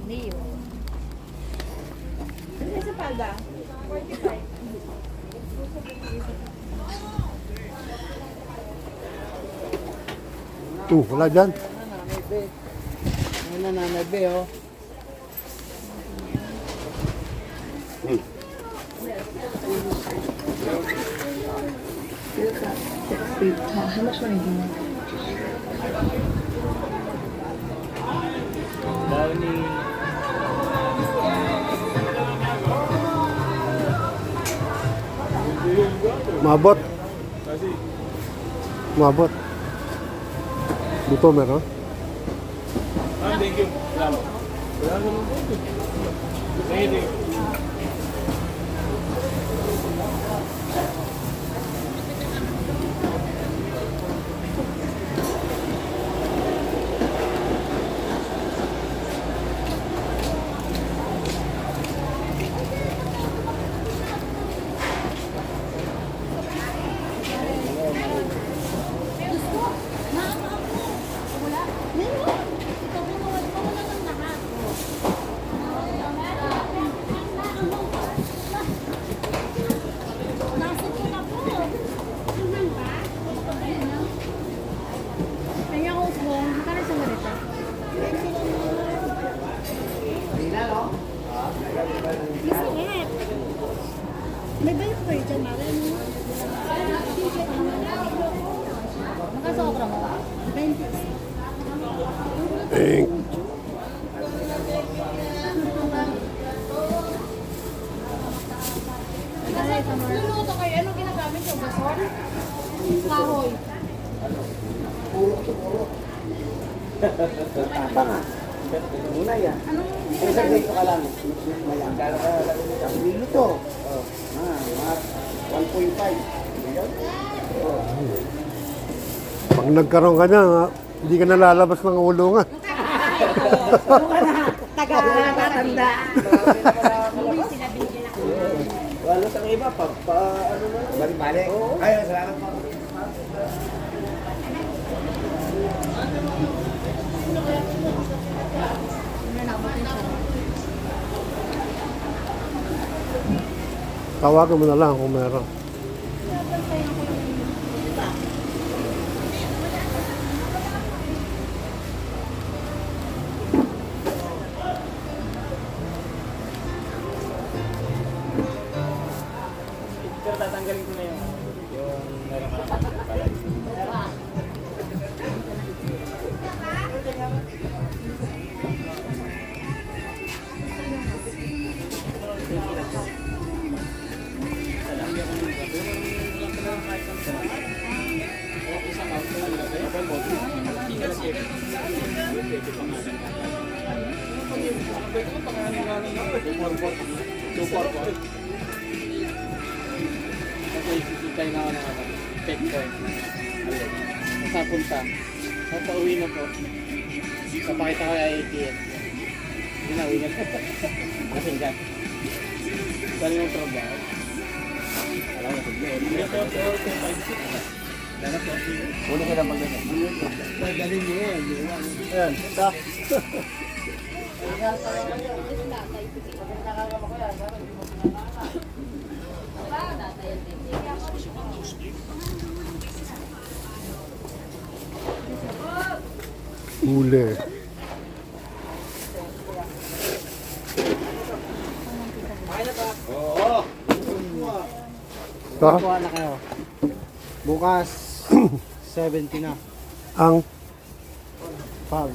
Leo. Ano sa palda? 45. Wala dyan. May nananabe, oh. How much money do you want? Mabot. Mabot. Dito meron. Thank you. Salamat. Wala naman po. Thank you. May bayad ko kayo dyan, Mara. Nakasobra mo? 20. Luluto kayo. Anong ginagamit yung gasol? Kahoy. Tapa nga. Muna yan. Isang dito ka lang. Minuto. Mga 1.5. Pag nagkaroon ka na, hindi ka nalalabas ng ulungan. Taga-tanda. Wala sa iba, ano na. Balik-balik. Ay, salamat po. Tawagan mo na lang kung meron. Pero tatanggalin ko na yung meron ka pala. Sisitay na ako ng checkpoint. Nasapunta. Napauwi na po. Papakita ko yung ATM. Hindi na, uwi na. Kasing ka. Saan yung trabaho? Alam mo, hindi po. Una ka na mag-ganyan. Magaling nyo yan. Ayan, ta. Huli. Oo. Ta? Kuha na kayo. Bukas, 70 na. Ang Pag.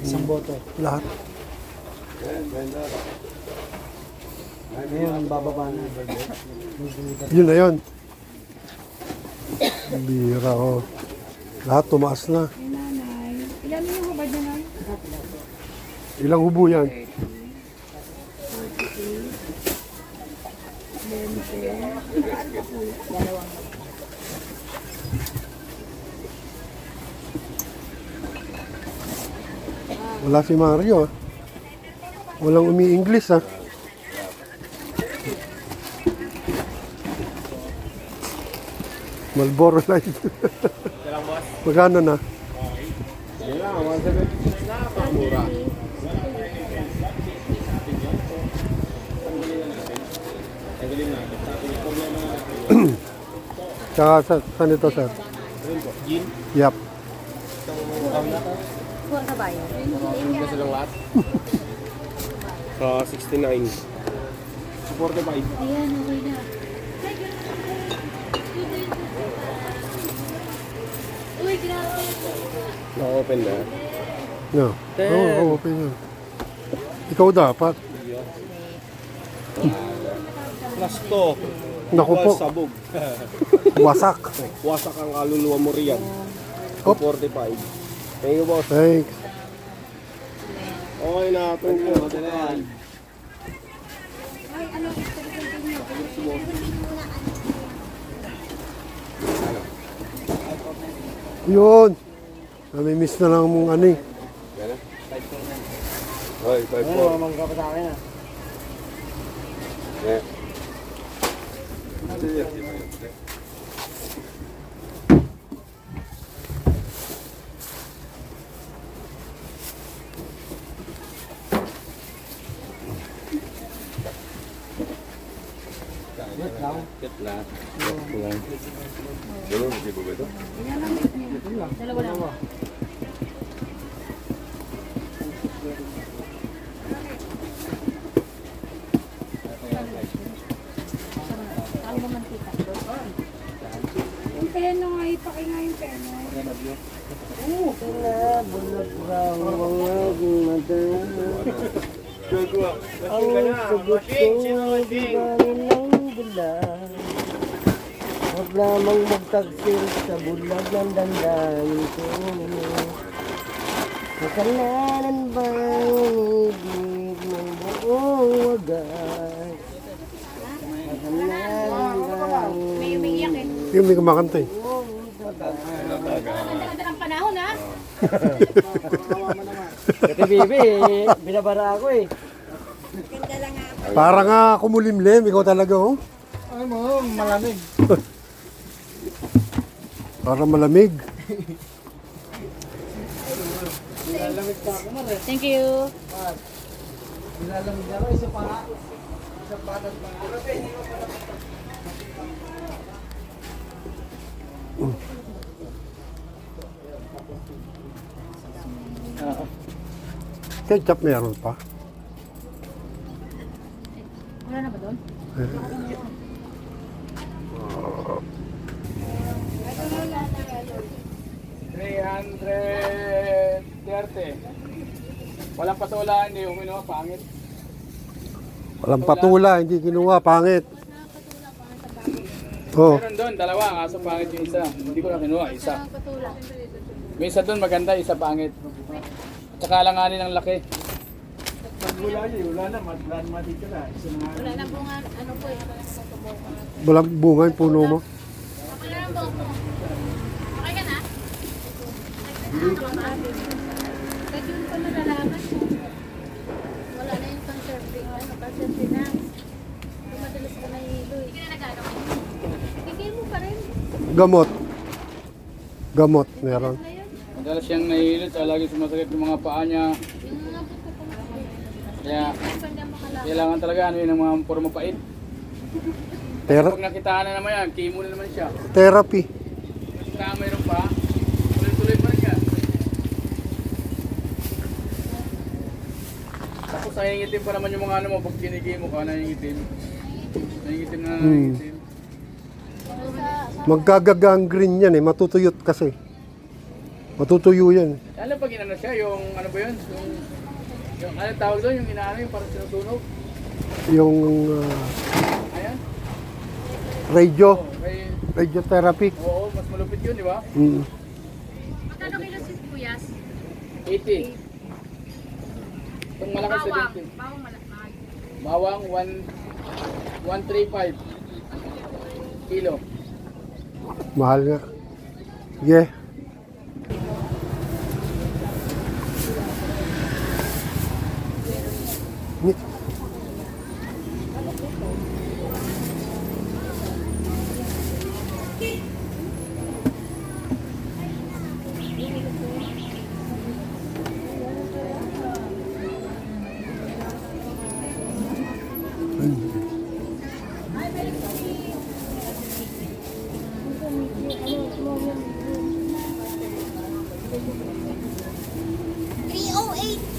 Isang boto. lahat. Ngayon, bababa na. Yun na yun. Bira ko. Lahat tumaas na. Nanay. Ilan yung hubad niya, Nay? Ilang hubo yan? 20. Wala si Mario. Walang umi-English ah. Marlboro Light. Dalang boss. Magkano na? Yan lang, 179 na, pamura. Tsaka saan ito, sir? Gin? Yep. Kuha ka ba yun? Hindi na silang lahat. Sa 69. 45. Ayan, okay na. Uy, grabe. Na-open na. No. Oo, open yun. Ikaw dapat. Plus to. Naku po. Sabog. Wasak. Wasak ang kaluluwa mo riyan. Hop. 45. Thank you, boss. Thanks. Okay na, thank you. Yun. Namimiss na lang mong ano eh. Hoy, 5-4. Mamangga pa sa akin ah. Yeah. Dalawa lang. Ang mamantika. Yung peno nga, ipaki nga yung peno. Ang sagot ko ay bangin ng bulan. Huwag lamang magtaksil sa bulag ng dandanin ko. Kasalanan ba ang ibig ng buong wagas? Kasalanan ba ang May umiiyak eh. Yung may kumakanta eh. Ganda ng panahon ha. Kati Bibi, binabara ako eh. Para nga kumulimlim. Ikaw talaga oh. Ano mo, malamig. Para malamig. Thank you. Nilalamig na rin, isa pa. Isa pa na pa. Ketchup meron pa. Wala na ba doon? Walang patulaan, hindi yung kinuha, pangit. Walang patula. Hindi kinuha. Pangit. Oh. Meron doon, dalawa, kaso pangit yung isa. Hindi ko na kinuha, isa. May isa doon maganda, isa pangit. Tsaka langanin ang laki. Pag wala yun, wala na, mati ka na. Isa na Wala na bunga, ano po eh. Walang bunga yung puno mo. Wala na bunga. Okay ka na? Kahit yun pa nalalaman mo. Wala na yung conserving, ano, conserving na. Kung madalas ka nahihilo eh. Hindi ka na nagano. Bigay mo pa rin. Gamot. Gamot meron. Ngayon, madalas siyang nahihilot, sa lagi sumasakit yung mga paa niya. yung mga buto ko na Kaya, pwede makalaman. kailangan talaga ano yun, ng mga puro mapait. Pag nakitaan na naman yan, chemo na naman siya. Therapy. Kaya mayroon pa, tuloy-tuloy pa rin yan. Tapos nangingitim pa naman yung mga ano mo, pag kinigimo ka, nangingitim. Nangingitim na nangingitim. Magkagagangrene yan eh. Matutuyot kasi. Matutuyo yan. Alam pag inano siya, yung ano ba yun? Yung ano tawag doon, yung inaano, yung parang sinutunog. Yung Ayan. radio. Okay. Radiotherapy. Oo, mas malupit yun, di ba? Mm. Magkano kilo si Kuyas? 80. Itong malaki Bawang. 70. Bawang mahal. Bawang 135 kilo. Mahal nga. Sige. Ni-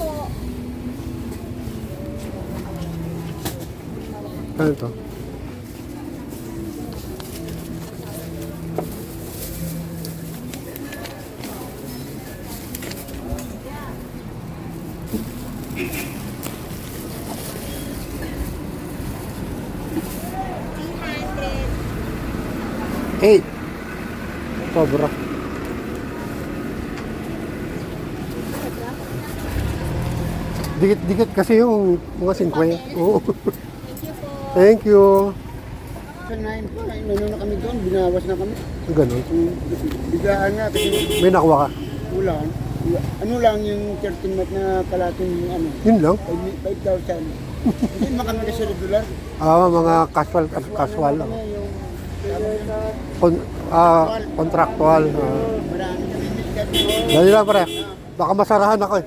po. Ano to? Eight. Sobra. Dikit-dikit kasi yung mga 50. Oo. Thank you po. Thank you. Sa 9 po, inano na kami doon, binawas na kami. Ganun. Biglaan nga kasi May nakuha ka. wala. Ano lang yung 13 month na kalating ano, Yun lang. 5,000. Hindi naman kami kasi regular. Mga casual lang. Ano yung Contractual. marami kami discount. Dali lang pare. Baka masarahan ako eh.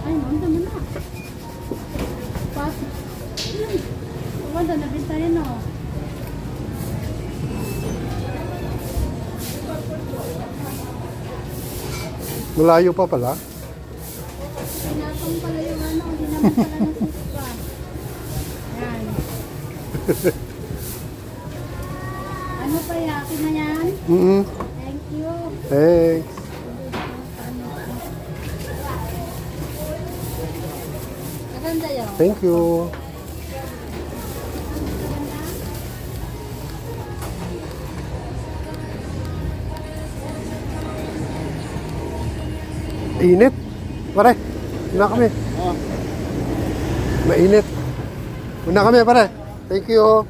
Ay, manda mo na. Pas. Wala, nabenta yan o. Malayo pa pala. Pinatong pala yung ano, hindi naman pala nasusuka. Yan. Ano pa yakin na yan? Thank you. Thanks. Maganda yun. Thank you. Init. Pare, una kami. Mainit. Una kami pare. Thank you.